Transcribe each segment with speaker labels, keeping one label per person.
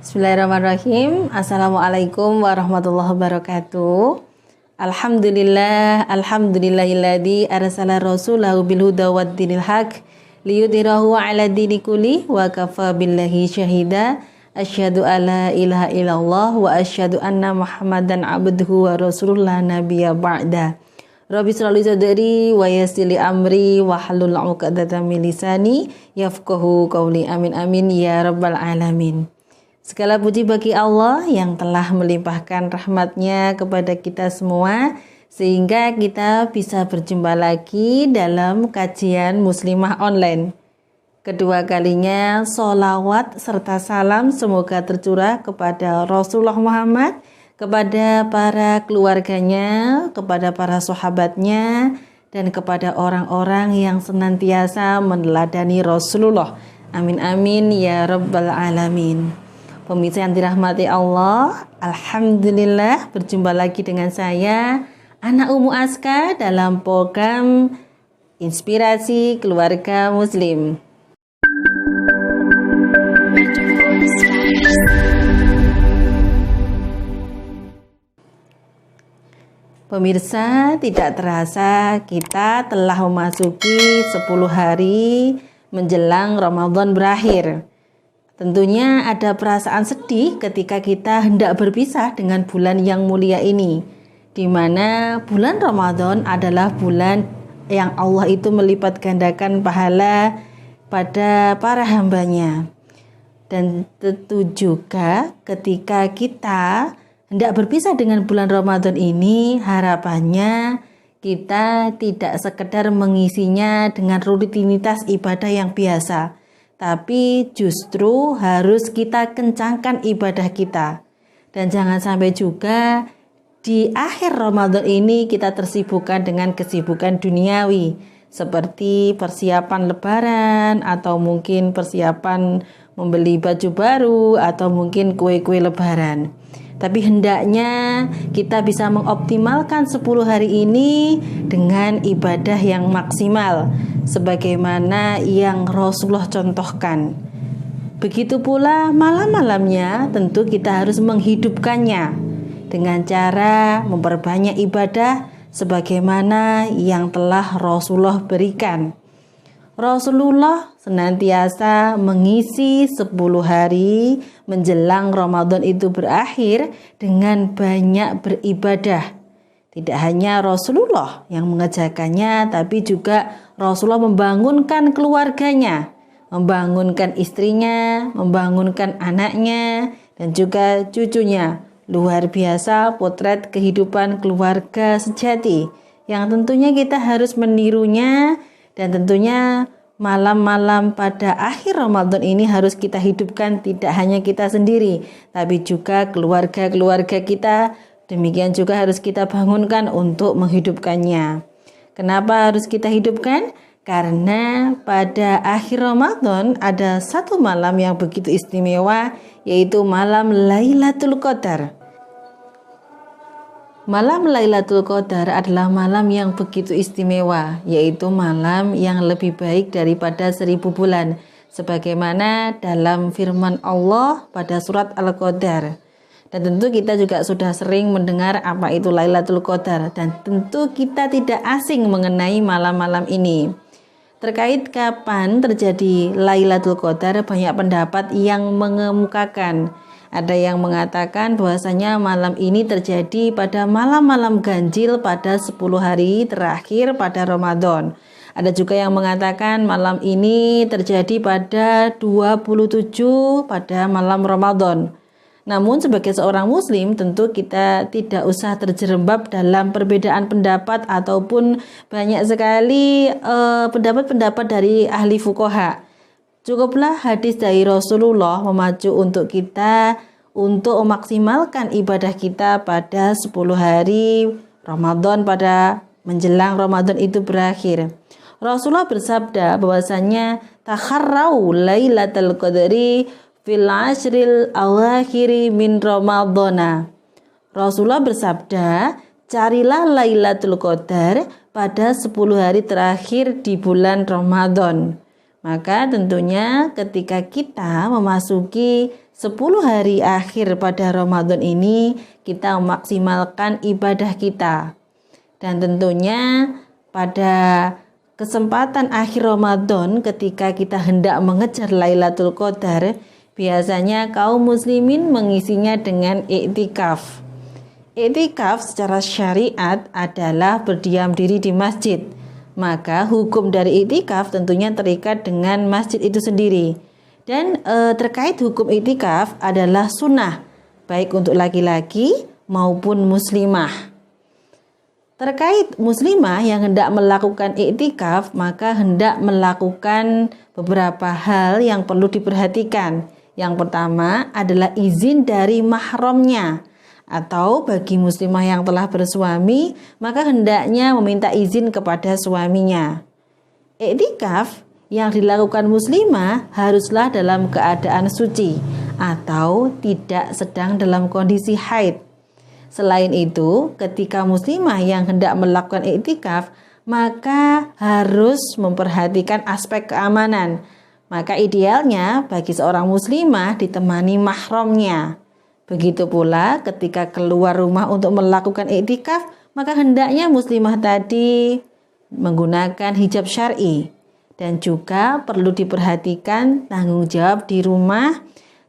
Speaker 1: Bismillahirrahmanirrahim. Assalamualaikum warahmatullahi wabarakatuh. Alhamdulillahilladzi arsala rasulahu bil huda waddinil haq liyudhhirahu 'ala dini kulli wa kafa billahi syahida. Asyhadu alla ilaha illallah wa asyhadu anna Muhammadan abduhu wa rasulullah nabiyya ba'da. Rabbi shrah li sadri wa yassir li amri wa hlul 'uqdatam min lisani yafqahu qawli. Amin amin ya rabbal alamin. Segala puji bagi Allah yang telah melimpahkan rahmat-Nya kepada kita semua sehingga kita bisa berjumpa lagi dalam kajian Muslimah Online. Kedua kalinya sholawat serta salam semoga tercurah kepada Rasulullah Muhammad, kepada para keluarganya, kepada para sahabatnya, dan kepada orang-orang yang senantiasa meneladani Rasulullah. Amin amin ya rabbal alamin. Pemirsa yang dirahmati Allah, alhamdulillah berjumpa lagi dengan saya Ana Umu Aska dalam program Inspirasi Keluarga Muslim. Pemirsa, tidak terasa kita telah memasuki 10 hari menjelang Ramadan berakhir. Tentunya ada perasaan sedih ketika kita hendak berpisah dengan bulan yang mulia ini, di mana bulan Ramadan adalah bulan yang Allah itu melipat gandakan pahala pada para hambanya. Dan tentu juga ketika kita hendak berpisah dengan bulan Ramadan ini, harapannya kita tidak sekedar mengisinya dengan rutinitas ibadah yang biasa, tapi justru harus kita kencangkan ibadah kita. Dan jangan sampai juga di akhir Ramadan ini kita tersibukkan dengan kesibukan duniawi seperti persiapan lebaran atau mungkin persiapan membeli baju baru atau mungkin kue-kue lebaran. Tapi hendaknya kita bisa mengoptimalkan 10 hari ini dengan ibadah yang maksimal sebagaimana yang Rasulullah contohkan. Begitu pula malam-malamnya tentu kita harus menghidupkannya dengan cara memperbanyak ibadah sebagaimana yang telah Rasulullah berikan. Rasulullah senantiasa mengisi 10 hari menjelang Ramadan itu berakhir dengan banyak beribadah. Tidak hanya Rasulullah yang mengerjakannya, tapi juga Rasulullah membangunkan keluarganya, membangunkan istrinya, membangunkan anaknya, dan juga cucunya. Luar biasa potret kehidupan keluarga sejati yang tentunya kita harus menirunya. Dan tentunya malam-malam pada akhir Ramadan ini harus kita hidupkan, tidak hanya kita sendiri, tapi juga keluarga-keluarga kita. Demikian juga harus kita bangunkan untuk menghidupkannya. Kenapa harus kita hidupkan? Karena pada akhir Ramadan ada satu malam yang begitu istimewa, yaitu malam Lailatul Qadar. Malam Lailatul Qadar adalah malam yang begitu istimewa, yaitu malam yang lebih baik daripada 1000 bulan, sebagaimana dalam firman Allah pada surat Al-Qadar. Dan tentu kita juga sudah sering mendengar apa itu Lailatul Qadar, dan tentu kita tidak asing mengenai malam-malam ini. Terkait kapan terjadi Lailatul Qadar, banyak pendapat yang mengemukakan. Ada yang mengatakan bahwasanya malam ini terjadi pada malam-malam ganjil pada 10 hari terakhir pada Ramadan. Ada juga yang mengatakan malam ini terjadi pada 27 pada malam Ramadan. Namun sebagai seorang muslim tentu kita tidak usah terjerembab dalam perbedaan pendapat ataupun banyak sekali pendapat-pendapat dari ahli fuqaha. Cukuplah hadis dari Rasulullah memacu untuk kita untuk memaksimalkan ibadah kita pada 10 hari Ramadan pada menjelang Ramadan itu berakhir. Rasulullah bersabda bahwasanya takharrau lailatul qadri fil ashril awakhiri min Ramadana. Rasulullah bersabda, carilah Lailatul Qadar pada 10 hari terakhir di bulan Ramadan. Maka tentunya ketika kita memasuki 10 hari akhir pada Ramadan ini kita memaksimalkan ibadah kita. Dan tentunya pada kesempatan akhir Ramadan ketika kita hendak mengejar Lailatul Qadar, biasanya kaum muslimin mengisinya dengan iktikaf. Iktikaf secara syariat adalah berdiam diri di masjid. Maka hukum dari iktikaf tentunya terikat dengan masjid itu sendiri. Dan terkait hukum iktikaf adalah sunnah, baik untuk laki-laki maupun muslimah. Terkait muslimah yang hendak melakukan iktikaf, maka hendak melakukan beberapa hal yang perlu diperhatikan. Yang pertama adalah izin dari mahramnya, atau bagi muslimah yang telah bersuami, maka hendaknya meminta izin kepada suaminya. Iktikaf yang dilakukan muslimah haruslah dalam keadaan suci atau tidak sedang dalam kondisi haid. Selain itu, ketika muslimah yang hendak melakukan iktikaf, maka harus memperhatikan aspek keamanan. Maka idealnya bagi seorang muslimah ditemani mahramnya. Begitu pula ketika keluar rumah untuk melakukan iktikaf, maka hendaknya muslimah tadi menggunakan hijab syar'i. Dan juga perlu diperhatikan tanggung jawab di rumah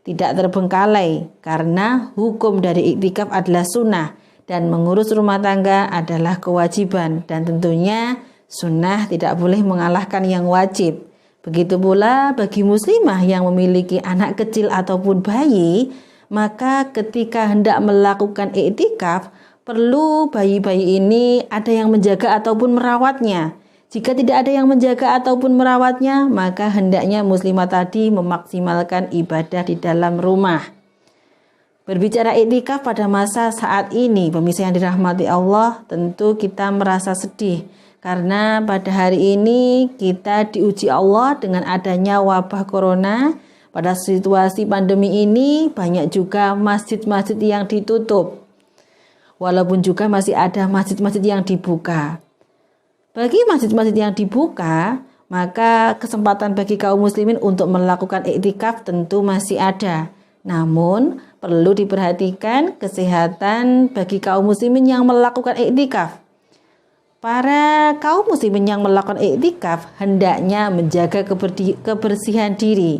Speaker 1: tidak terbengkalai, karena hukum dari iktikaf adalah sunnah dan mengurus rumah tangga adalah kewajiban, dan tentunya sunnah tidak boleh mengalahkan yang wajib. Begitu pula bagi muslimah yang memiliki anak kecil ataupun bayi, maka ketika hendak melakukan iktikaf perlu bayi-bayi ini ada yang menjaga ataupun merawatnya. Jika tidak ada yang menjaga ataupun merawatnya, maka hendaknya muslimah tadi memaksimalkan ibadah di dalam rumah. Berbicara iktikaf pada masa saat ini, pemirsa yang dirahmati Allah, tentu kita merasa sedih. Karena pada hari ini kita diuji Allah dengan adanya wabah corona. Pada situasi pandemi ini banyak juga masjid-masjid yang ditutup. Walaupun juga masih ada masjid-masjid yang dibuka. Bagi masjid-masjid yang dibuka, maka kesempatan bagi kaum muslimin untuk melakukan iktikaf tentu masih ada. Namun, perlu diperhatikan kesehatan bagi kaum muslimin yang melakukan iktikaf. Para kaum muslimin yang melakukan iktikaf hendaknya menjaga kebersihan diri.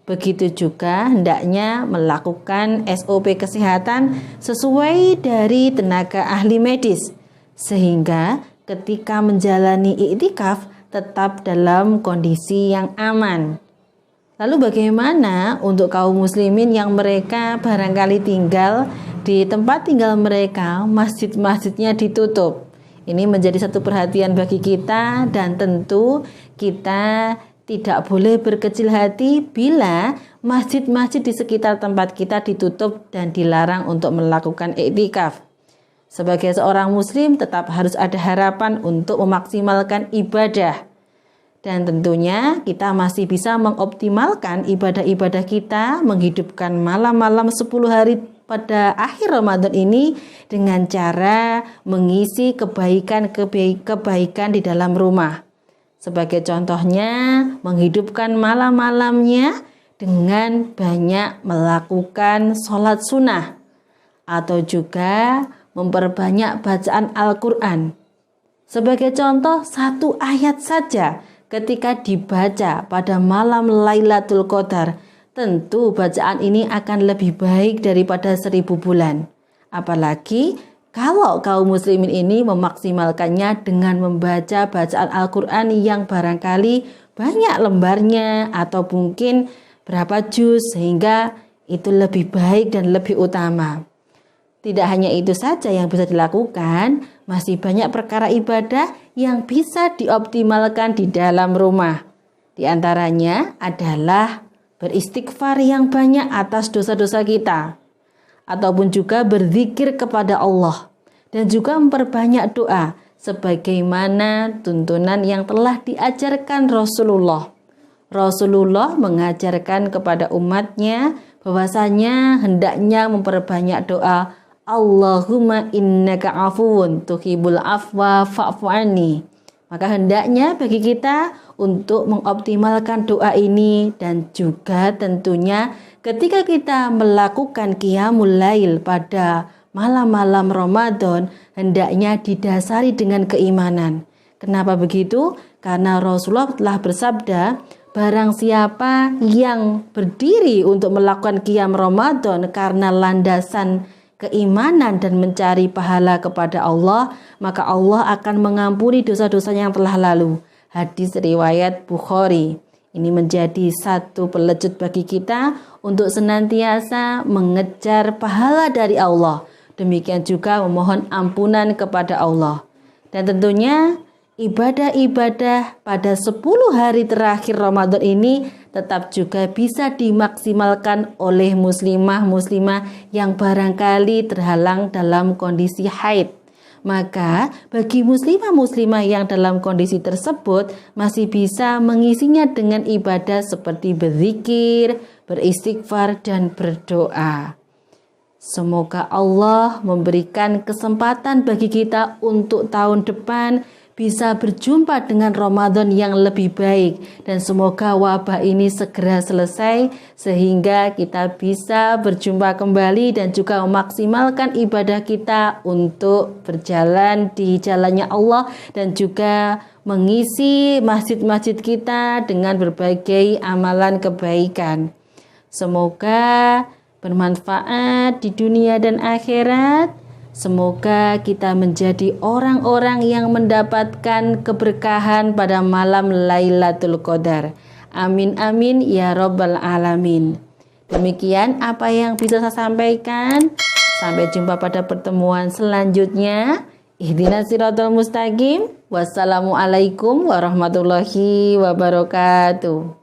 Speaker 1: Begitu juga hendaknya melakukan SOP kesehatan sesuai dari tenaga ahli medis, sehingga ketika menjalani iktikaf tetap dalam kondisi yang aman. Lalu bagaimana untuk kaum muslimin yang mereka barangkali tinggal di tempat tinggal mereka masjid-masjidnya ditutup? Ini menjadi satu perhatian bagi kita, dan tentu kita tidak boleh berkecil hati bila masjid-masjid di sekitar tempat kita ditutup dan dilarang untuk melakukan iktikaf. Sebagai seorang muslim tetap harus ada harapan untuk memaksimalkan ibadah. Dan tentunya kita masih bisa mengoptimalkan ibadah-ibadah kita, menghidupkan malam-malam 10 hari pada akhir Ramadan ini dengan cara mengisi kebaikan-kebaikan di dalam rumah. Sebagai contohnya, menghidupkan malam-malamnya dengan banyak melakukan sholat sunnah, atau juga memperbanyak bacaan Al-Quran. Sebagai contoh, 1 ayat saja ketika dibaca pada malam Lailatul Qadar, tentu bacaan ini akan lebih baik daripada 1000 bulan. Apalagi kalau kaum muslimin ini memaksimalkannya dengan membaca bacaan Al-Quran yang barangkali banyak lembarnya atau mungkin berapa juz, sehingga itu lebih baik dan lebih utama. Tidak hanya itu saja yang bisa dilakukan, masih banyak perkara ibadah yang bisa dioptimalkan di dalam rumah. Di antaranya adalah beristighfar yang banyak atas dosa-dosa kita, ataupun juga berzikir kepada Allah, dan juga memperbanyak doa sebagaimana tuntunan yang telah diajarkan Rasulullah. Rasulullah mengajarkan kepada umatnya bahwasanya hendaknya memperbanyak doa, Allahumma innaka afuwun tuhibbul afwa fa'fu anni. Maka hendaknya bagi kita untuk mengoptimalkan doa ini, dan juga tentunya ketika kita melakukan qiyamul lail pada malam-malam Ramadan, hendaknya didasari dengan keimanan. Kenapa begitu? Karena Rasulullah telah bersabda, barang siapa yang berdiri untuk melakukan qiyam Ramadan karena landasan keimanan dan mencari pahala kepada Allah, maka Allah akan mengampuni dosa-dosanya yang telah lalu. Hadis riwayat Bukhari. Ini menjadi satu pelecut bagi kita untuk senantiasa mengejar pahala dari Allah. Demikian juga memohon ampunan kepada Allah. Dan tentunya ibadah-ibadah pada 10 hari terakhir Ramadan ini tetap juga bisa dimaksimalkan oleh muslimah-muslimah yang barangkali terhalang dalam kondisi haid. Maka bagi muslimah-muslimah yang dalam kondisi tersebut masih bisa mengisinya dengan ibadah seperti berzikir, beristighfar, dan berdoa. Semoga Allah memberikan kesempatan bagi kita untuk tahun depan bisa berjumpa dengan Ramadan yang lebih baik, dan semoga wabah ini segera selesai sehingga kita bisa berjumpa kembali dan juga memaksimalkan ibadah kita untuk berjalan di jalannya Allah dan juga mengisi masjid-masjid kita dengan berbagai amalan kebaikan. Semoga bermanfaat di dunia dan akhirat. Semoga kita menjadi orang-orang yang mendapatkan keberkahan pada malam Lailatul Qadar. Amin amin ya rabbal alamin. Demikian apa yang bisa saya sampaikan. Sampai jumpa pada pertemuan selanjutnya. Ihdinas siratal mustaqim. Wassalamualaikum warahmatullahi wabarakatuh.